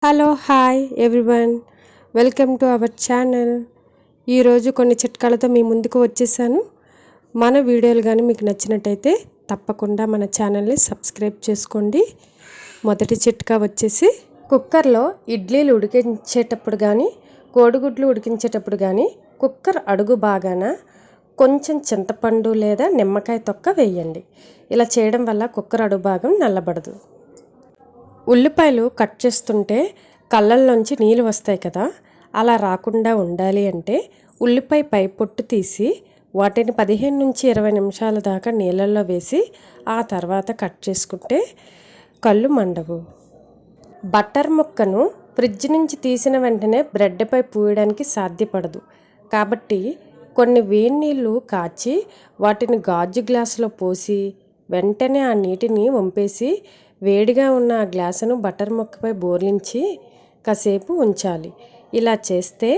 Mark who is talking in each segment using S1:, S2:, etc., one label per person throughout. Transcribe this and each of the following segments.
S1: Hello hi everyone, welcome to our channel. ఈరోజు కొన్ని చిట్కాలతో మీ ముందుకు వచ్చేసాను. మన వీడియోలు కానీ మీకు నచ్చినట్టయితే తప్పకుండా మన ఛానల్ని సబ్స్క్రైబ్ చేసుకోండి. మొదటి చిట్కా వచ్చేసి కుక్కర్లో ఇడ్లీలు ఉడికించేటప్పుడు కానీ కోడిగుడ్లు ఉడికించేటప్పుడు కానీ కుక్కర్ అడుగు బాగాన కొంచెం చింతపండు లేదా నిమ్మకాయ తొక్క వేయండి. ఇలా చేయడం వల్ల కుక్కర్ అడుగు భాగం నల్లబడదు. ఉల్లిపాయలు కట్ చేస్తుంటే కళ్ళల్లోంచి నీళ్ళు వస్తాయి కదా, అలా రాకుండా ఉండాలి అంటే ఉల్లిపాయ పై పొట్టు తీసి వాటిని 15 నుంచి 20 నిమిషాల దాకా నీళ్ళల్లో వేసి ఆ తర్వాత కట్ చేసుకుంటే కళ్ళు మండవు. బటర్ ముక్కను ఫ్రిడ్జ్ నుంచి తీసిన వెంటనే బ్రెడ్పై పూయడానికి సాధ్యపడదు. కాబట్టి కొన్ని వేడి నీళ్ళు కాచి వాటిని గాజు గ్లాసులో పోసి వెంటనే ఆ నీటిని వంపేసి వేడిగా ఉన్న ఆ గ్లాసును బటర్ ముక్కపై బోర్లించి కాసేపు ఉంచాలి. ఇలా చేస్తే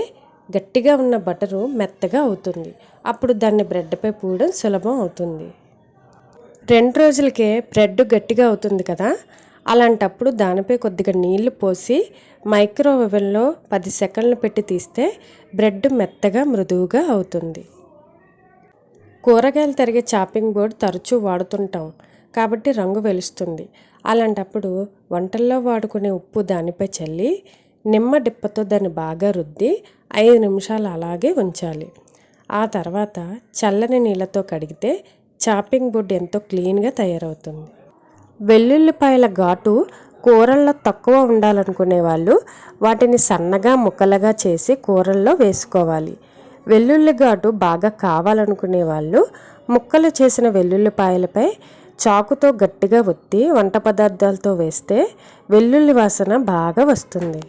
S1: గట్టిగా ఉన్న బటరు మెత్తగా అవుతుంది. అప్పుడు దాన్ని బ్రెడ్పై పూయడం సులభం అవుతుంది. 2 రోజులకే బ్రెడ్ గట్టిగా అవుతుంది కదా, అలాంటప్పుడు దానిపై కొద్దిగా నీళ్లు పోసి మైక్రోవేవ్లో 10 సెకండ్లు పెట్టి తీస్తే బ్రెడ్ మెత్తగా మృదువుగా అవుతుంది. కూరగాయలు తరిగే చాపింగ్ బోర్డ్ తరచూ వాడుతుంటాం కాబట్టి రంగు వెలుస్తుంది. అలాంటప్పుడు వంటల్లో వాడుకునే ఉప్పు దానిపై చల్లి నిమ్మ డిప్పతో దాన్ని బాగా రుద్ది 5 నిమిషాలు అలాగే ఉంచాలి. ఆ తర్వాత చల్లని నీళ్ళతో కడిగితే చాపింగ్ బోర్డ్ ఎంతో క్లీన్గా తయారవుతుంది. వెల్లుల్లిపాయల ఘాటు కూరల్లో తక్కువ ఉండాలనుకునే వాళ్ళు వాటిని సన్నగా ముక్కలుగా చేసి కూరల్లో వేసుకోవాలి. వెల్లుల్లి ఘాటు బాగా కావాలనుకునే వాళ్ళు ముక్కలు చేసిన వెల్లుల్లిపాయలపై చాకుతో గట్టిగా ఒత్తి వంట పదార్థాలతో వేస్తే వెల్లుల్లి వాసన బాగా వస్తుంది.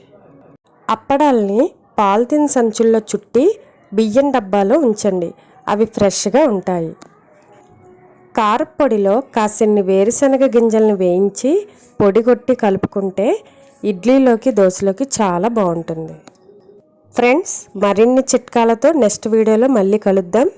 S1: అప్పడాల్ని పాలిథిన్ సంచుల్లో చుట్టి బియ్యం డబ్బాలో ఉంచండి, అవి ఫ్రెష్గా ఉంటాయి. కారపొడిలో కాసిన్ని వేరుశనగ గింజల్ని వేయించి పొడి కొట్టి కలుపుకుంటే ఇడ్లీలోకి దోశలోకి చాలా బాగుంటుంది. ఫ్రెండ్స్, మరిన్ని చిట్కాలతో నెక్స్ట్ వీడియోలో మళ్ళీ కలుద్దాం.